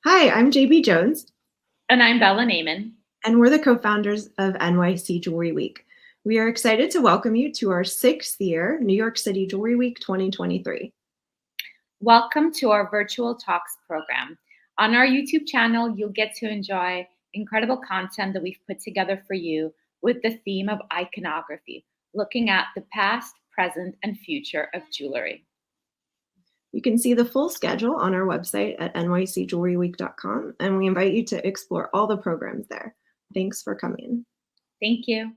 Hi, I'm JB Jones, And I'm Bella Naiman. and we're the co-founders of NYC Jewelry Week. We are excited to welcome you to our 6th year New York City Jewelry Week 2023. Welcome to our virtual talks program. On our YouTube channel, you'll get to enjoy incredible content that we've put together for you with the theme of iconography, looking at the past, present, and future of jewelry. You can see the full schedule on our website at nycjewelryweek.com, and we invite you to explore all the programs there. Thanks for coming. Thank you.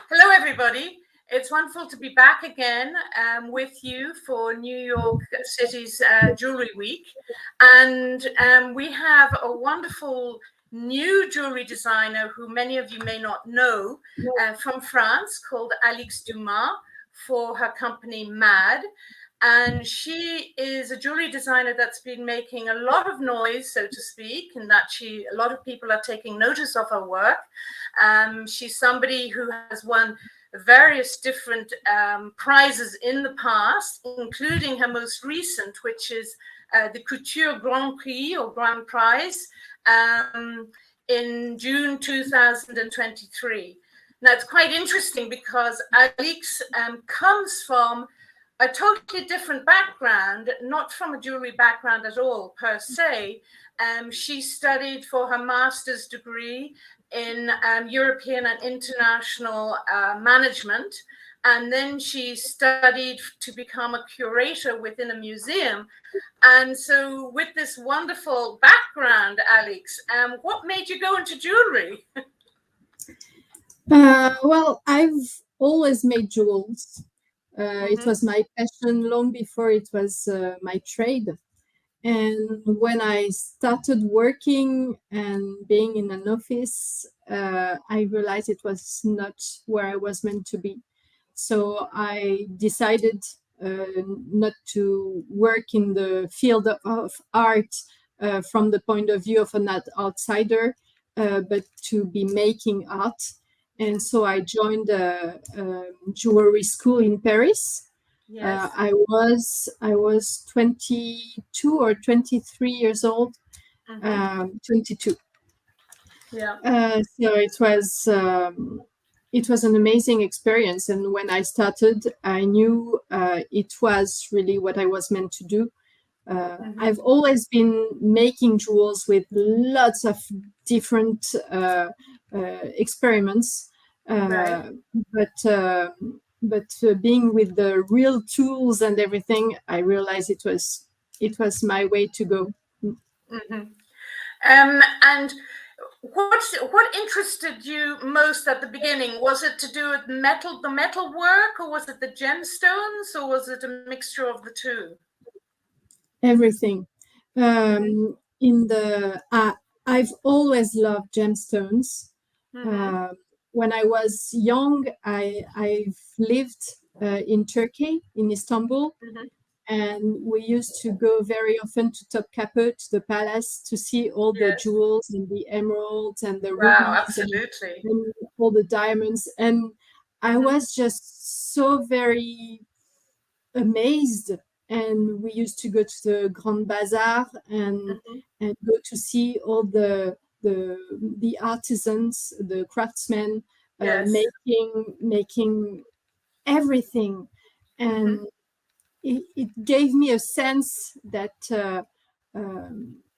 Hello, everybody. It's wonderful to be back again with you for New York City's Jewelry Week. And we have a wonderful new jewelry designer who many of you may not know from France called Alix Dumas for her company MAD. And she is a jewelry designer that's been making a lot of noise, so to speak, in that a lot of people are taking notice of her work. She's somebody who has won various different prizes in the past, including her most recent, which is the Couture Grand Prix or Grand Prize in June 2023. Now, it's quite interesting because Alix comes from a totally different background, not from a jewelry background at all, per se. She studied for her master's degree in European and international management. And then she studied to become a curator within a museum. And so with this wonderful background, Alix, what made you go into jewelry? Well, I've always made jewels. It was my passion long before it was my trade. And when I started working and being in an office, I realized it was not where I was meant to be. So I decided not to work in the field of art from the point of view of an outsider, but to be making art. And so I joined a jewelry school in Paris. Yes. I was 22 or 23 years old. 22. Yeah. So it was an amazing experience. And when I started, I knew it was really what I was meant to do. I've always been making jewels with lots of different experiments, Right. but being with the real tools and everything, I realized it was my way to go. And what interested you most at the beginning? Was it to do with the metal work, or was it the gemstones, or was it a mixture of the two? Everything. I've always loved gemstones. When I was young, I've lived in Turkey, in Istanbul, and we used to go very often to Topkapı, to the palace, to see all the jewels and the emeralds and the rubies and all the diamonds. And I was just so very amazed. And we used to go to the Grand Bazaar and go to see all the artisans, the craftsmen, making everything. And it gave me a sense that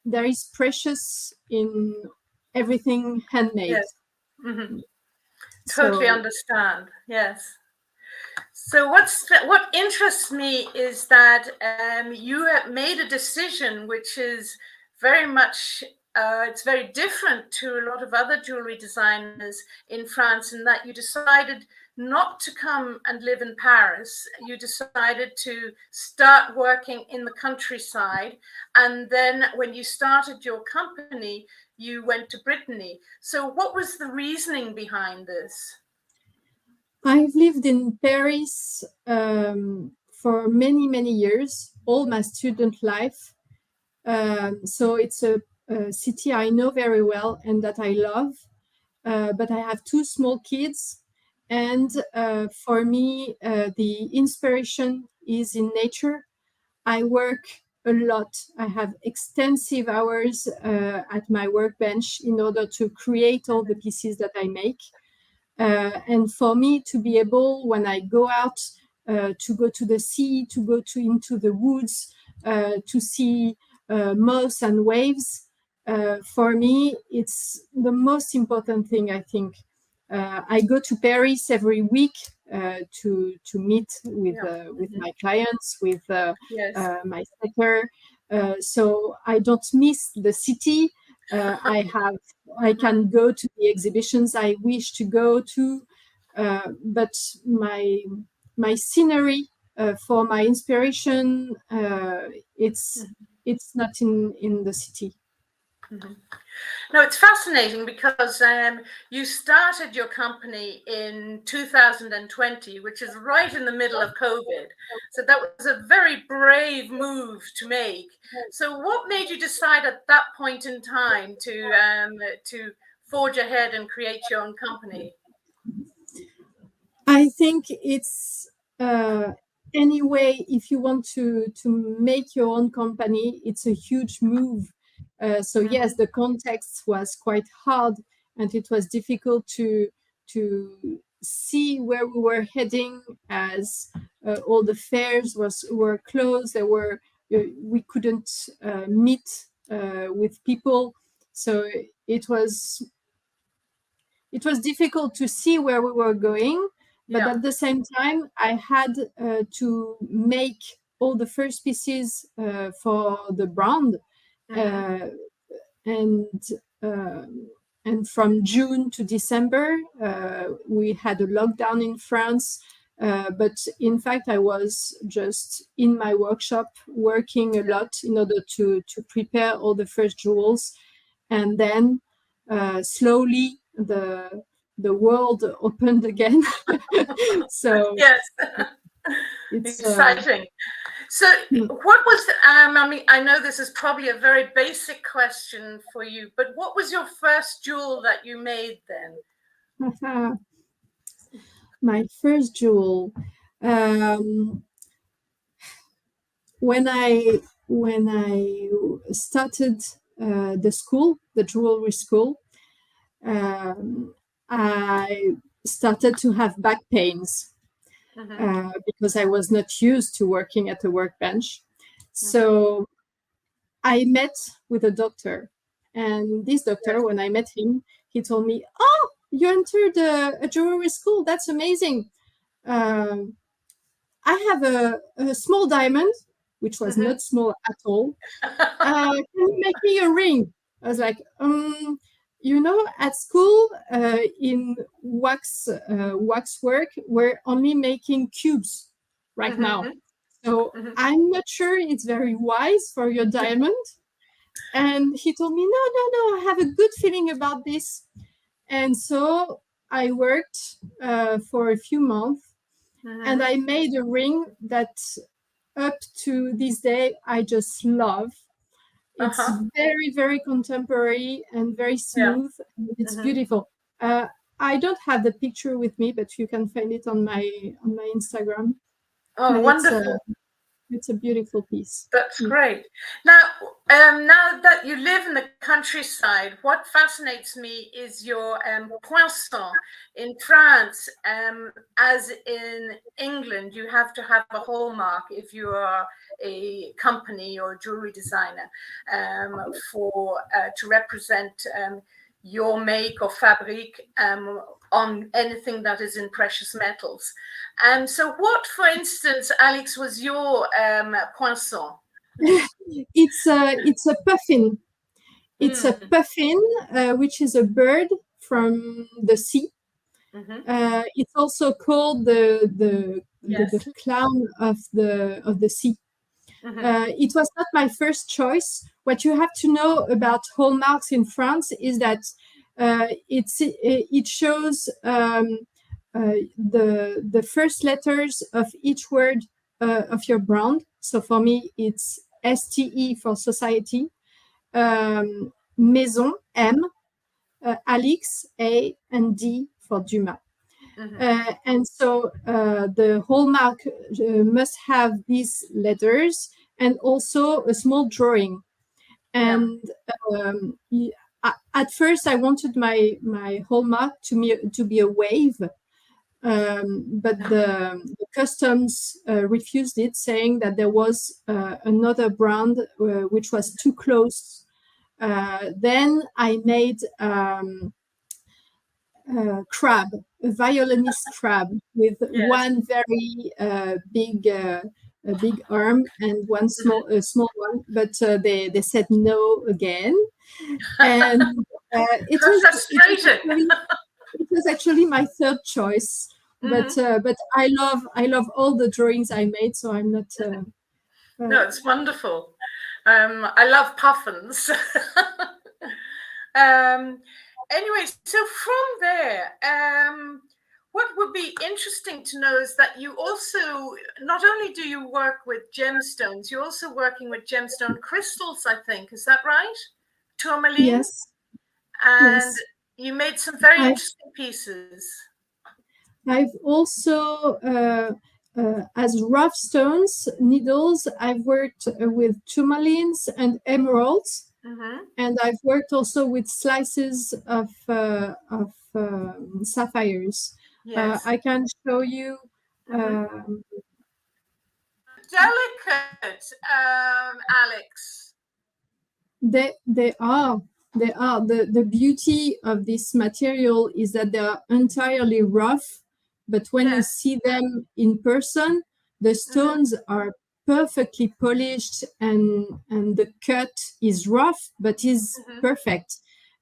there is precious in everything handmade. Yes. Totally understand. Yes. So what interests me is that you have made a decision which is very much it's very different to a lot of other jewelry designers in France, in that you decided not to come and live in Paris. You decided to start working in the countryside. And then when you started your company, you went to Brittany. So what was the reasoning behind this? I've lived in Paris for many, many years, all my student life. So it's a city I know very well and that I love. But I have two small kids, And for me, the inspiration is in nature. I work a lot. I have extensive hours at my workbench in order to create all the pieces that I make. And for me to be able, when I go out, to go to the sea, to go into the woods, to see moss and waves, for me, it's the most important thing, I think. I go to Paris every week to meet with my clients, with my setter. So I don't miss the city. I can go to the exhibitions I wish to go to, but my scenery for my inspiration, it's not in the city. Mm-hmm. No, it's fascinating because you started your company in 2020, which is right in the middle of COVID. So that was a very brave move to make. So what made you decide at that point in time to forge ahead and create your own company? I think it's anyway, if you want to make your own company, it's a huge move. So yes, the context was quite hard, and it was difficult to see where we were heading, as all the fairs were closed. We couldn't meet with people, so it was difficult to see where we were going. But at the same time, I had to make all the first pieces for the brand. And from June to December, we had a lockdown in France. But in fact, I was just in my workshop working a lot in order to prepare all the first jewels. And then slowly the world opened again. So yes, it's exciting. So what was, I mean, I know this is probably a very basic question for you, but what was your first jewel that you made then? My first jewel. When I started the jewelry school, I started to have back pains. Because I was not used to working at a workbench. So I met with a doctor. And this doctor, when I met him, he told me, "Oh, you entered a jewelry school. That's amazing. I have a small diamond," which was not small at all. "Can you make me a ring?" I was like, at school, in waxwork, we're only making cubes right now. So I'm not sure it's very wise for your diamond. And he told me, no, I have a good feeling about this. And so I worked for a few months, and I made a ring that up to this day, I just love. It's very, very contemporary and very smooth. And it's beautiful. I don't have the picture with me, but you can find it on my Instagram. Oh, and wonderful! It's a beautiful piece. That's great. Now, now that you live in the countryside, what fascinates me is your poinçon. In France, as in England, you have to have a hallmark if you are a company or jewelry designer to represent your make or fabric on anything that is in precious metals. So what, for instance, Alix, was your poinçon? It's a puffin. It's a puffin, which is a bird from the sea. It's also called the clown of the sea. It was not my first choice. What you have to know about hallmarks in France is that it shows the first letters of each word of your brand. So for me, it's STE for society, Maison, M, Alix, A, and D for Dumas. And so the hallmark must have these letters and also a small drawing. And at first I wanted my hallmark to be a wave, but the customs refused it, saying that there was another brand which was too close. Then I made crab, a violinist crab with one very big arm and one small one, but they said no again, and it was actually my third choice. But I love all the drawings I made, so I'm not. No, it's wonderful. I love puffins. Anyway, so from there, what would be interesting to know is that you also, not only do you work with gemstones, you're also working with gemstone crystals, I think. Is that right? Tourmaline? Yes. And you made some very interesting pieces. I've also, as rough stones, needles, I've worked with tourmalines and emeralds. And I've worked also with slices of sapphires. Yes. I can show you. Delicate, Alix. They are. The beauty of this material is that they are entirely rough, but when you see them in person, the stones are perfectly polished, and the cut is rough but is perfect.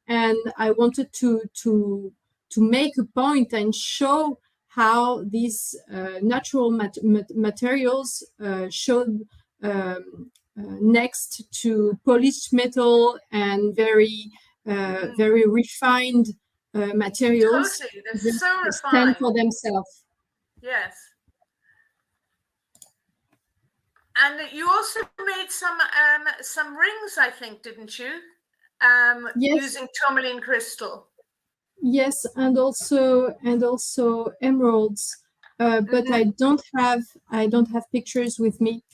And I wanted to make a point and show how these natural materials showed next to polished metal and very refined materials. Totally, they're so refined. Stand for themselves. Yes. And you also made some rings, I think, didn't you? Yes. Using tourmaline crystal. Yes, and also emeralds. But I don't have pictures with me.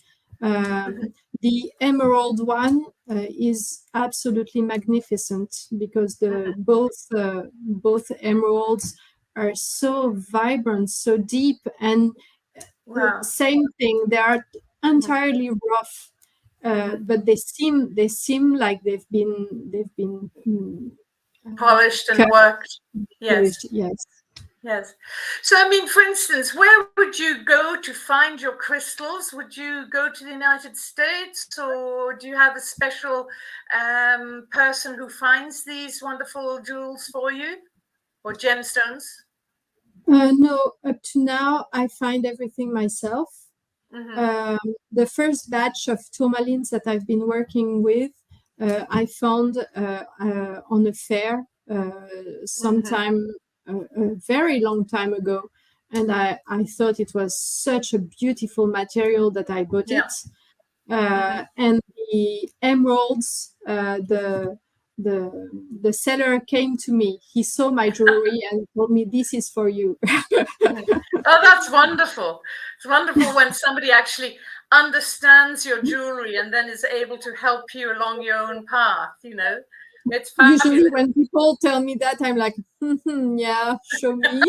The emerald one is absolutely magnificent because both emeralds are so vibrant, so deep, and the same thing. They are entirely rough, but they seem like they've been polished and worked. Yes. Yes. So, I mean, for instance, where would you go to find your crystals? Would you go to the United States, or do you have a special person who finds these wonderful jewels for you, or gemstones? No, up to now, I find everything myself. The first batch of tourmalines that I've been working with, I found on a fair sometime a very long time ago, and I thought it was such a beautiful material that I bought it. And the emeralds, the seller came to me. He saw my jewelry and told me, "This is for you." Oh, that's wonderful. It's wonderful when somebody actually understands your jewelry and then is able to help you along your own path, you know. It's fabulous. Usually when people tell me that, I'm like, yeah, show me.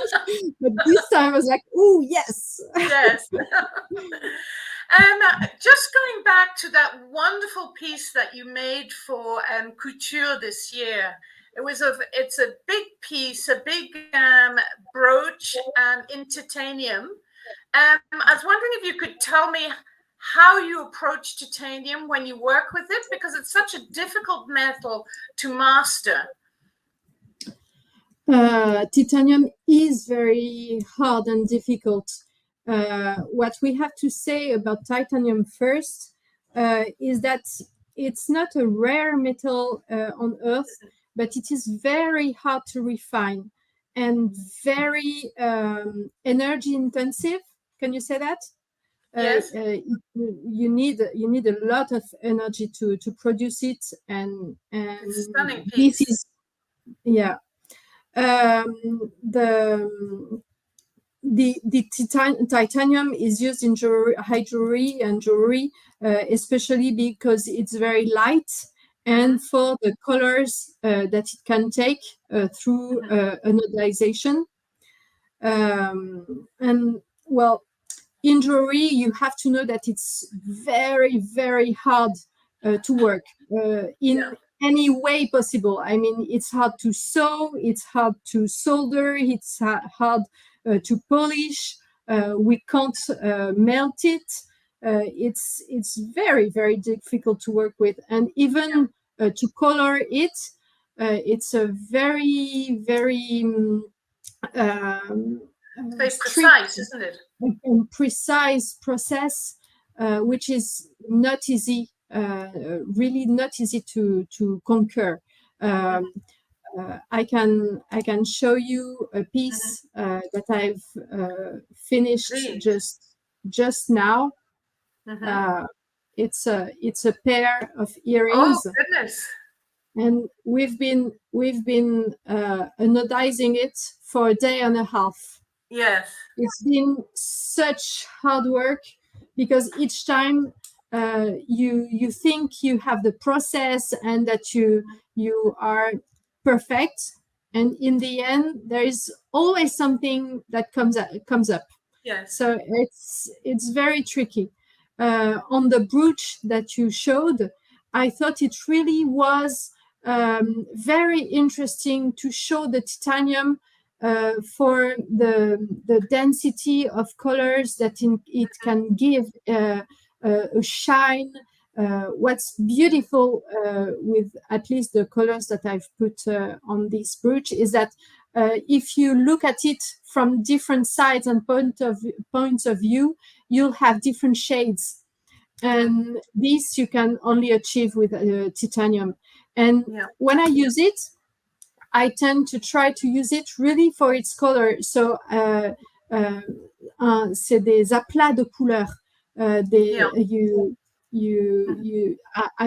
But this time I was like, oh, yes. Yes. Just going back to that wonderful piece that you made for Couture this year. It's a big piece, a big brooch in titanium. I was wondering if you could tell me how you approach titanium when you work with it, because it's such a difficult metal to master. Titanium is very hard and difficult. What we have to say about titanium first is that it's not a rare metal on Earth, but it is very hard to refine and very energy intensive. Can you say that? Yes. You need a lot of energy to produce it, and it's stunning piece. This is the titanium is used in jewelry, high jewelry and jewelry, especially because it's very light, and for the colors that it can take through anodization. And well, in jewelry, you have to know that it's very, very hard to work in any way possible. I mean, it's hard to sew, it's hard to solder, it's hard to polish. We can't melt it. It's very, very difficult to work with, and even to color it, it's a very, very very precise, isn't it? And precise process, which is not easy, really not easy to conquer. I can show you a piece that I've finished just now. It's a pair of earrings. Oh goodness! And we've been anodizing it for a day and a half. Yes, it's been such hard work, because each time you think you have the process and that you are perfect, and in the end there is always something that comes up. Yes. So it's very tricky. On the brooch that you showed, I thought it really was very interesting to show the titanium for the density of colors that it can give, a shine. What's beautiful with at least the colors that I've put on this brooch is that if you look at it from different sides and points of view, you'll have different shades. And this you can only achieve with titanium. And when I use it, I tend to try to use it really for its color. So, c'est des aplats de couleurs. I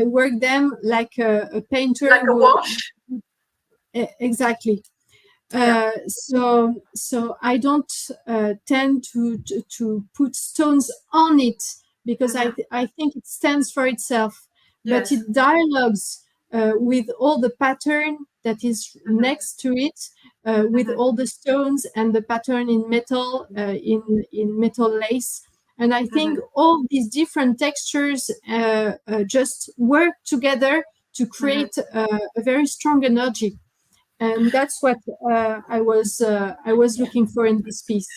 work them like a painter. Like a wash. Exactly. So I don't tend to put stones on it, because I think it stands for itself. But it dialogues with all the pattern that is next to it, with all the stones and the pattern in metal, in metal lace. And I think all these different textures just work together to create a very strong energy. And that's what I was looking for in this piece.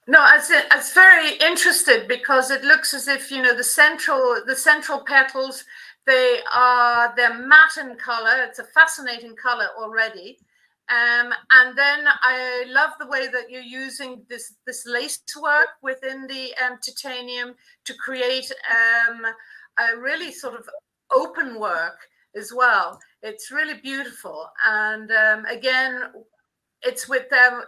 No, it's very interested, because it looks as if, the central petals, they're matte in color. It's a fascinating color already. And then I love the way that you're using this lace work within the titanium to create a really sort of open work as well. It's really beautiful. And again, it's with them.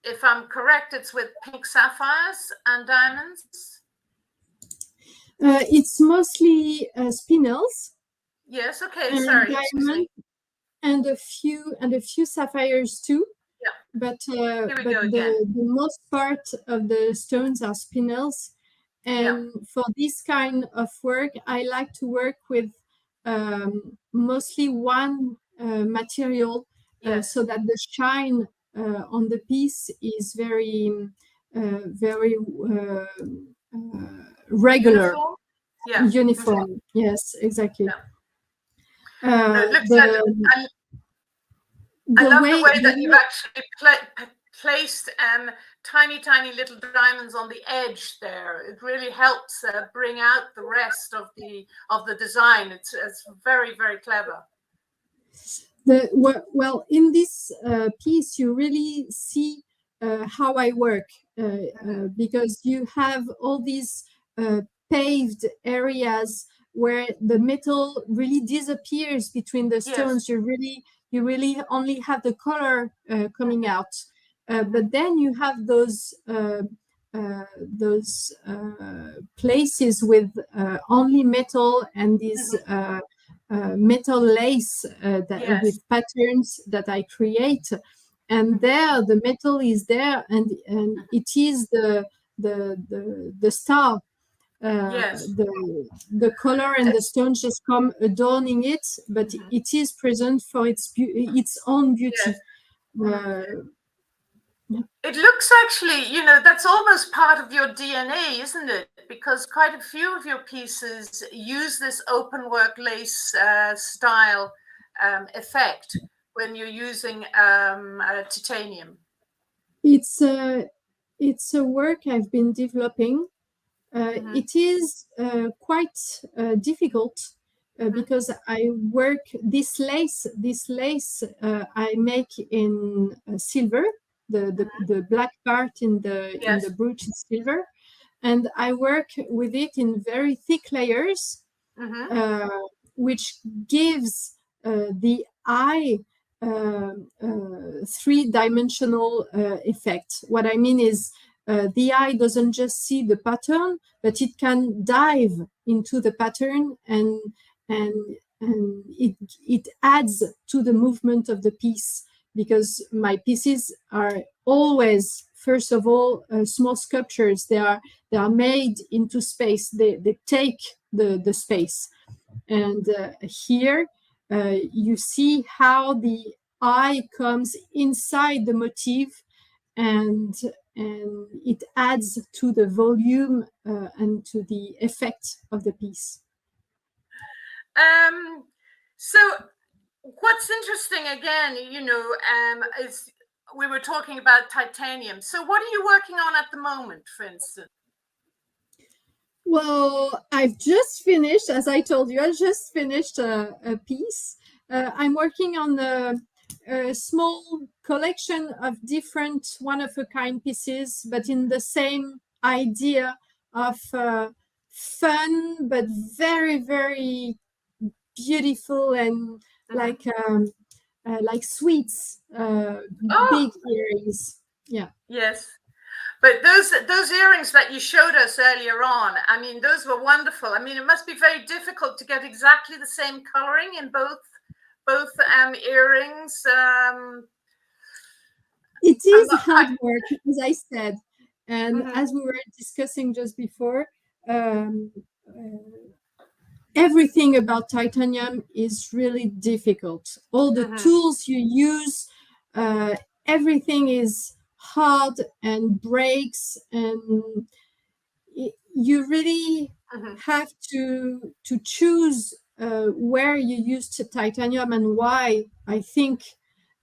If I'm correct, it's with pink sapphires and diamonds. It's mostly spinels. Yes. Okay. Sorry. Diamond, and a few sapphires too. Yeah. But the most part of the stones are spinels. And for this kind of work, I like to work with mostly one material, so that the shine on the piece is very regular. Uniform. Yes, exactly. It looks I love the way that you've actually placed tiny little diamonds on the edge there. It really helps bring out the rest of the design. It's very, very clever. Well, in this piece, you really see how I work, because you have all these paved areas where the metal really disappears between the stones. You really only have the color coming out, but then you have those places with only metal and these metal lace with patterns that I create. and there the metal is there, and it is the star. Yes. The color and the stones just come adorning it, but it is present for its own beauty. Yes. It looks actually, that's almost part of your DNA, isn't it? Because quite a few of your pieces use this open work lace style effect when you're using titanium. It's a work I've been developing. It is quite difficult because I work this lace I make in silver. The black part in the brooch is silver, and I work with it in very thick layers, which gives the eye three-dimensional effect. What I mean is the eye doesn't just see the pattern, but it can dive into the pattern, and it adds to the movement of the piece, because my pieces are always, first of all, small sculptures. They are made into space. They take the space, and here you see how the eye comes inside the motif, and it adds to the volume and to the effect of the piece. So what's interesting again, is we were talking about titanium. So what are you working on at the moment, for instance? Well, I've just finished, as I told you, I just finished a piece. I'm working on a small collection of different one-of-a-kind pieces, but in the same idea of fun, but very, very beautiful, and like sweets, big earrings. Yeah. Yes. But those earrings that you showed us earlier on, I mean, those were wonderful. I mean, it must be very difficult to get exactly the same coloring in both earrings. It is hard work, as I said, and as we were discussing just before, everything about titanium is really difficult. All the tools you use, everything is hard and breaks, and you really have to choose where you use titanium and why, I think,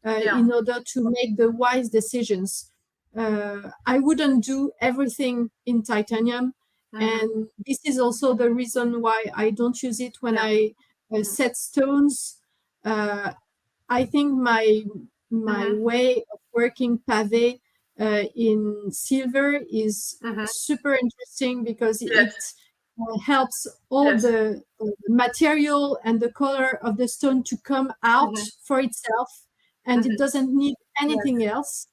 in order to make the wise decisions. I wouldn't do everything in titanium, and this is also the reason why I don't use it when I set stones. I think my way of working pavé in silver is super interesting, because it helps all the material and the color of the stone to come out for itself, and it doesn't need anything else.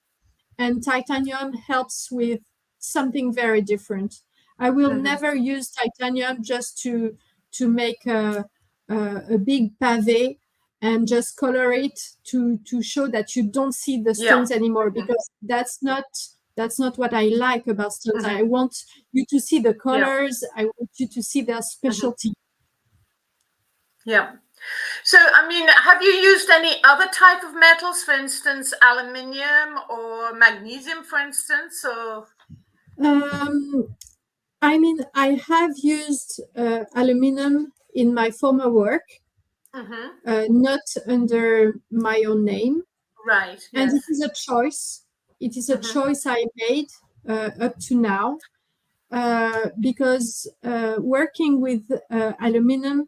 And titanium helps with something very different. I will never use titanium just to make a big pavé and just color it to show that you don't see the stones anymore, because that's not what I like about stones. I want you to see the colors. I want you to see their specialty. Yeah. So, I mean, have you used any other type of metals, for instance, aluminium or magnesium, for instance? Or I mean, I have used aluminum in my former work, not under my own name. Right. And it is a choice. It is a choice I made up to now, because working with aluminum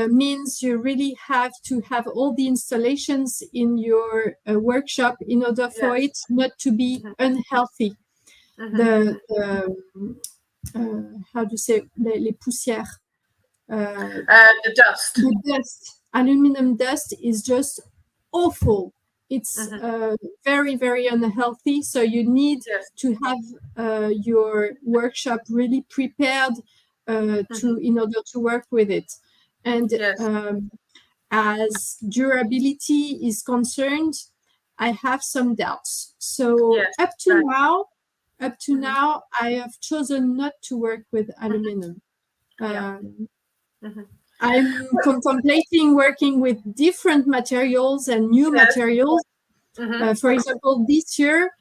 means you really have to have all the installations in your workshop in order for it not to be unhealthy. How do you say, les poussières? The dust. The dust. Aluminum dust is just awful. It's very, very unhealthy. So you need to have your workshop really prepared in order to work with it. And as durability is concerned, I have some doubts. So Yes, up to right. now, I have chosen not to work with aluminum. Yeah. Mhm. I'm contemplating working with different materials and new Yes. materials. For example, this year,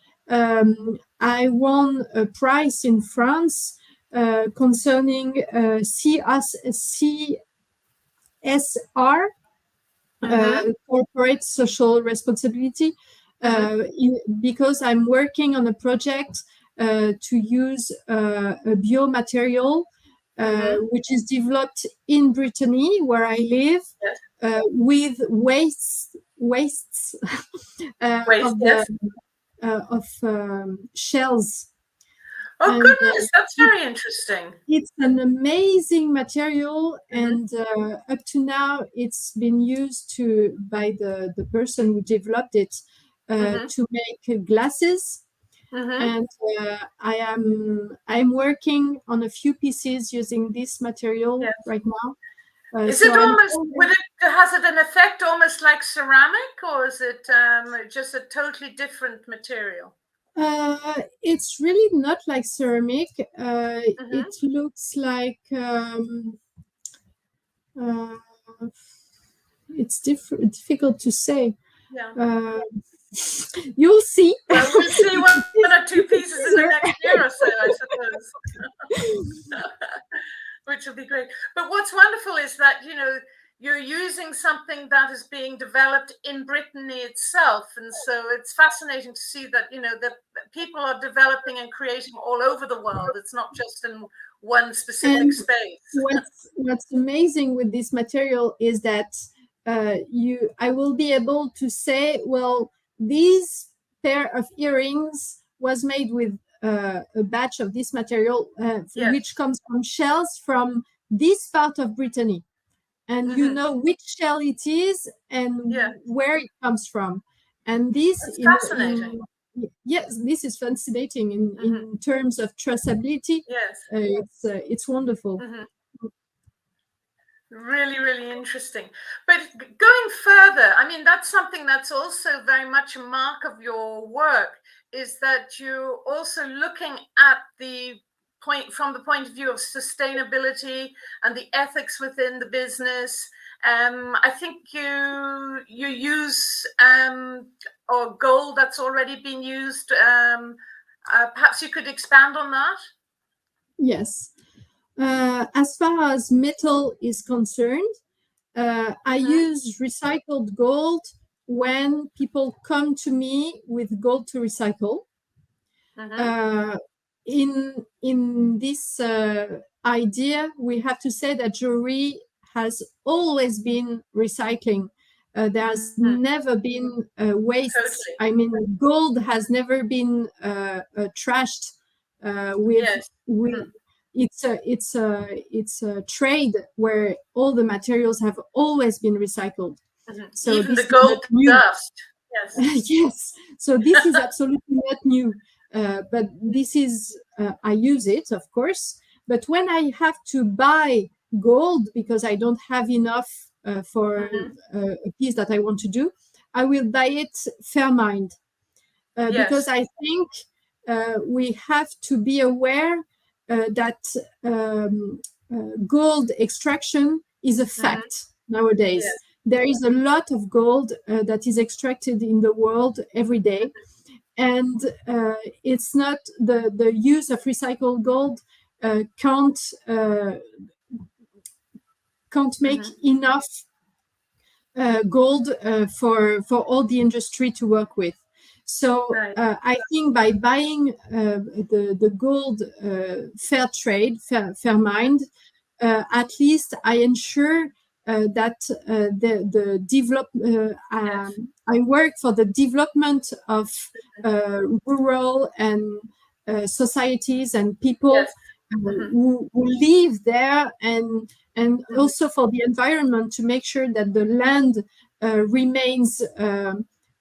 I won a prize in France concerning CSR, corporate social responsibility, because I'm working on a project to use a biomaterial which is developed in Brittany, where I live, Yes. with wastes Waste, of yes. shells. Oh, And goodness, that's very interesting. it's an amazing material, and up to now it's been used by the person who developed it to make glasses. And I'm working on a few pieces using this material right now. Is it almost, has it an effect almost like ceramic, or is it just a totally different material? It's really not like ceramic. It looks like it's difficult to say. Yeah. You'll see. Well, we'll see one or two pieces in the next year or so, I suppose. Which will be great. But what's wonderful is that, you know, you're using something that is being developed in Brittany itself. And so it's fascinating to see that, you know, that people are developing and creating all over the world. It's not just in one specific space. What's amazing with this material is that I will be able to say, well, this pair of earrings was made with a batch of this material, which comes from shells from this part of Brittany. And you know which shell it is and where it comes from. And this is fascinating. Yes, this is fascinating in terms of traceability. Yes. It's wonderful. Really, really interesting. But going further, I mean, that's something that's also very much a mark of your work, is that you're also looking at from the point of view of sustainability and the ethics within the business. I think you use or gold that's already been used. Perhaps you could expand on that. Yes. As far as metal is concerned, I use recycled gold when people come to me with gold to recycle. In this idea, we have to say that jewelry has always been recycling. There's never been waste. Totally. I mean, gold has never been trashed It's a trade where all the materials have always been recycled. So even the gold dust. Yes. Yes. So this is absolutely not new. But this is, I use it, of course. But when I have to buy gold because I don't have enough for a piece that I want to do, I will buy it fair mind. Because I think we have to be aware that gold extraction is a fact nowadays. Yes. There is a lot of gold that is extracted in the world every day. And it's not the use of recycled gold can't make enough gold for all the industry to work with. So I think by buying the gold fair trade, fair mind, at least I ensure that the I work for the development of rural and societies and people who live there, and also for the environment, to make sure that the land remains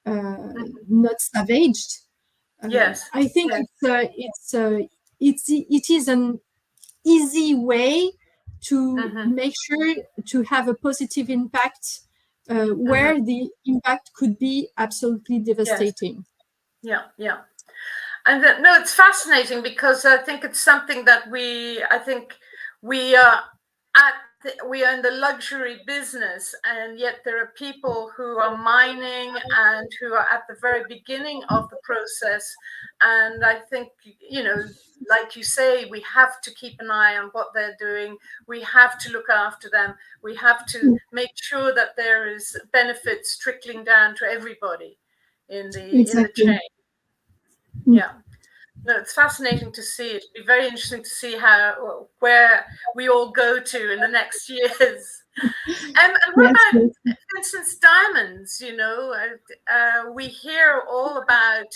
not savaged. I think it is an easy way to make sure to have a positive impact where the impact could be absolutely devastating. Yes. Yeah. And no, it's fascinating because I think it's something that we are we are in the luxury business, and yet there are people who are mining and who are at the very beginning of the process. And I think, like you say, we have to keep an eye on what they're doing. We have to look after them. We have to make sure that there is benefits trickling down to everybody in the chain. Yeah. No, it's fascinating to see. It'd be very interesting to see where we all go to in the next years. And what about, for instance, diamonds? We hear all about,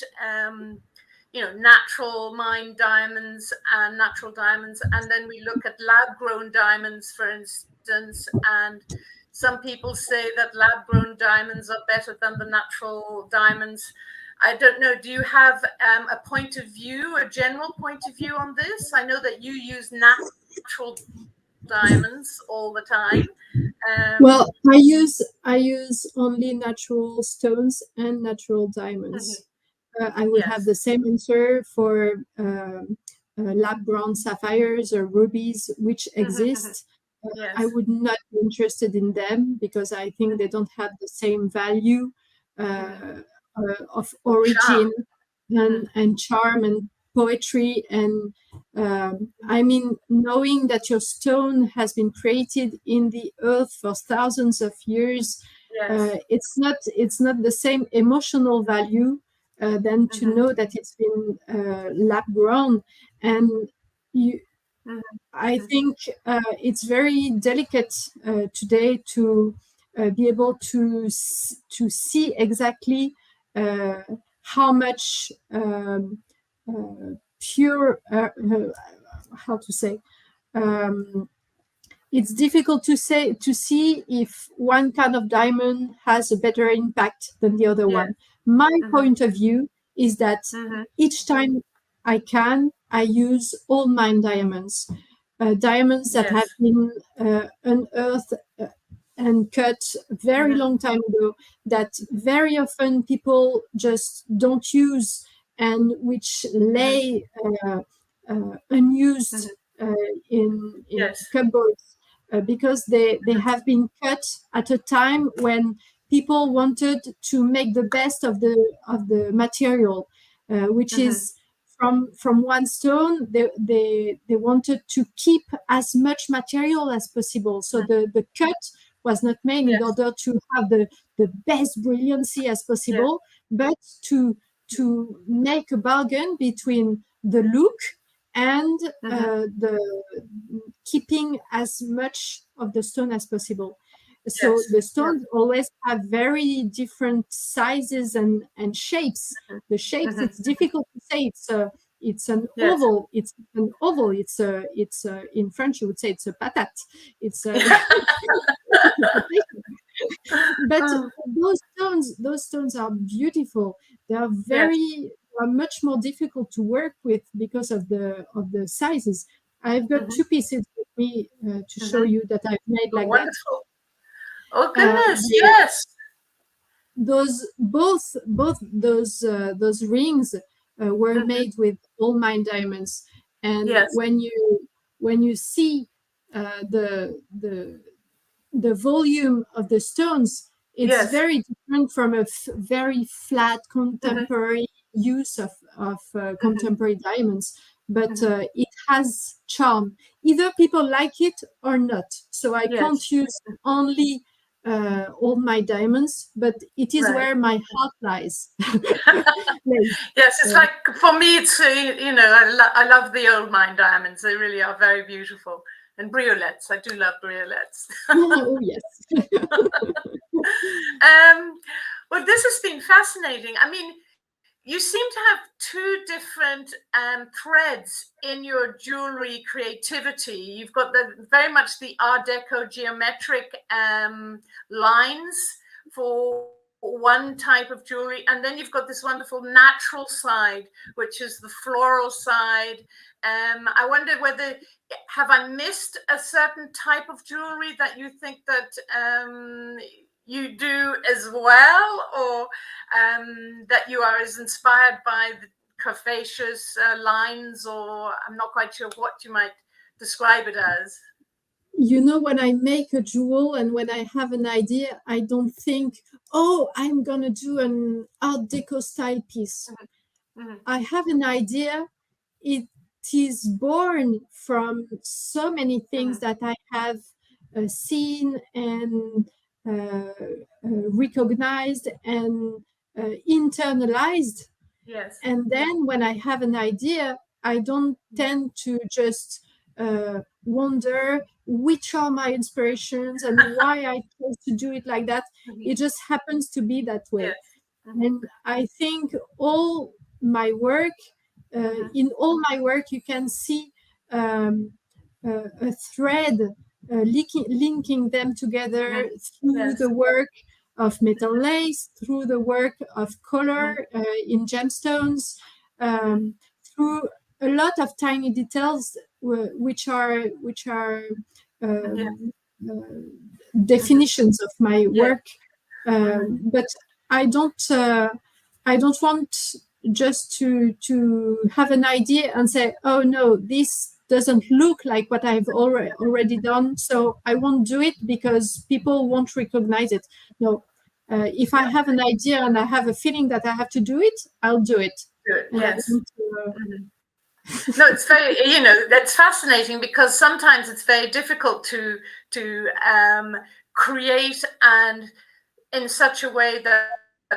natural mined diamonds and natural diamonds, and then we look at lab-grown diamonds, for instance, and some people say that lab-grown diamonds are better than the natural diamonds. I don't know. Do you have a point of view, a general point of view on this? I know that you use natural diamonds all the time. Well, I use only natural stones and natural diamonds. I would have the same answer for lab-grown sapphires or rubies, which exist. I would not be interested in them because I think they don't have the same value of origin and charm and poetry. And I mean, knowing that your stone has been created in the earth for thousands of years, it's not the same emotional value than to know that it's been lab grown. And I think it's very delicate today to be able to see exactly how much pure, how to say, it's difficult to see if one kind of diamond has a better impact than the other one. My point of view is that each time I use all mined diamonds, diamonds that have been unearthed and cut very long time ago, that very often people just don't use, and which lay unused in cupboards because they have been cut at a time when people wanted to make the best of the material, which is from one stone. They wanted to keep as much material as possible. So the cut was not made in order to have the best brilliancy as possible, but to make a bargain between the look and the keeping as much of the stone as possible. So the stones always have very different sizes and shapes. The shapes, it's difficult to say. It's an oval. It's an oval. It's in French you would say it's a patate. It's but those stones are beautiful. They are much more difficult to work with because of the sizes. I've got two pieces with me to show you that I've made like wonderful. Oh goodness, yes. Both those rings were made with all mined diamonds, and when you see the volume of the stones, it's very different from a very flat contemporary use of contemporary diamonds. But it has charm. Either people like it or not. So I can't use only all my diamonds, but it is where my heart lies. Yes, it's like, for me, it's I love the old mine diamonds. They really are very beautiful. And briolets, I do love briolets. Oh yes. Well, this has been fascinating. I mean, you seem to have two different threads in your jewelry creativity. You've got very much the Art Deco geometric lines for one type of jewelry, and then you've got this wonderful natural side, which is the floral side. I wonder whether, have I missed a certain type of jewelry that you think that you do as well, or that you are as inspired by the curvaceous lines, or I'm not quite sure what you might describe it as? You know, when I make a jewel and when I have an idea, I don't think, oh, I'm going to do an Art Deco style piece. Mm-hmm. I have an idea. It is born from so many things that I have seen and recognized and internalized. Yes. And then when I have an idea, I don't tend to just wonder which are my inspirations and why I chose to do it like that. It just happens to be that way. Yes. And I think all my work, in all my work, you can see a thread linking them together through the work of metal lace, through the work of color in gemstones, through a lot of tiny details which are definitions of my work. But I don't want just to have an idea and say, oh no, this doesn't look like what I've already done, so I won't do it because people won't recognize it. No, if I have an idea and I have a feeling that I have to do it, I'll do it. Yes. No, it's very, that's fascinating, because sometimes it's very difficult to create and in such a way that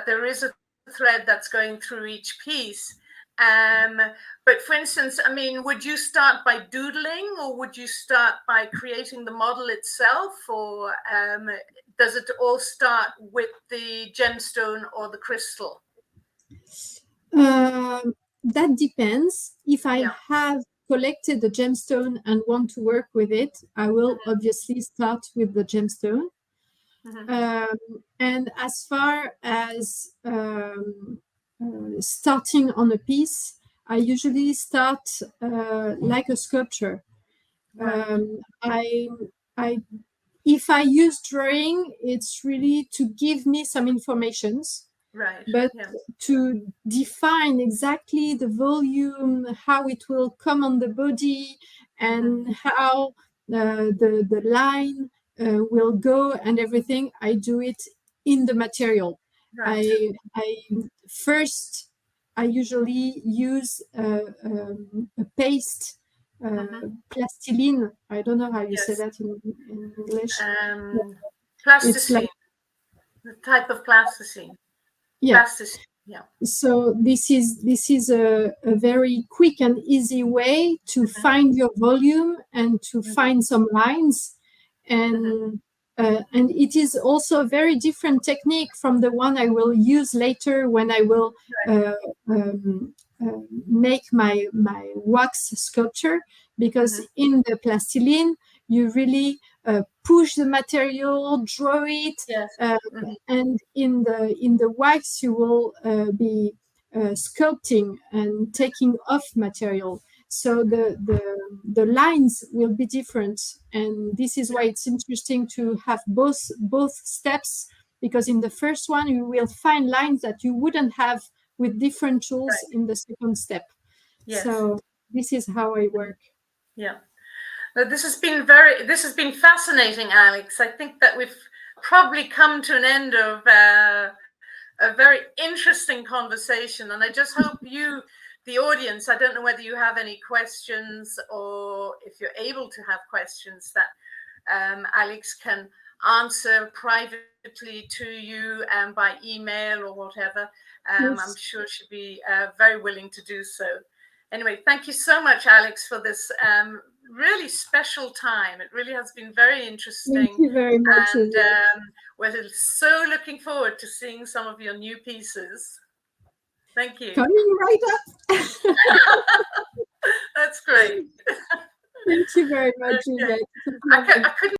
there is a thread that's going through each piece. But for instance, I mean, would you start by doodling, or would you start by creating the model itself, or does it all start with the gemstone or the crystal? That depends. If I have collected the gemstone and want to work with it, I will obviously start with the gemstone. And as far as starting on a piece, I usually start like a sculpture. If I use drawing, it's really to give me some informations. Right. But to define exactly the volume, how it will come on the body, and how the line will go and everything, I do it in the material. Right. I usually use a paste, plastiline. I don't know how you say that in English. Plasticine. The type of plasticine. Yeah. So this is a very quick and easy way to find your volume and to find some lines, and it is also a very different technique from the one I will use later when I will make my wax sculpture, because in the plastiline you really push the material, draw it, and in the wax you will be sculpting and taking off material. So the lines will be different, and this is why it's interesting to have both steps, because in the first one you will find lines that you wouldn't have with different tools in the second step. So this is how I work. This has been fascinating, Alix. I think that we've probably come to an end of a very interesting conversation, and I just hope you, the audience, I don't know whether you have any questions, or if you're able to have questions that Alix can answer privately to you by email or whatever. I'm sure she'd be very willing to do so. Anyway, thank you so much, Alix, for this really special time. It really has been very interesting. Thank you very much. And we're so looking forward to seeing some of your new pieces. Thank you. Coming right up. That's great. Thank you very much, Juliet. I couldn't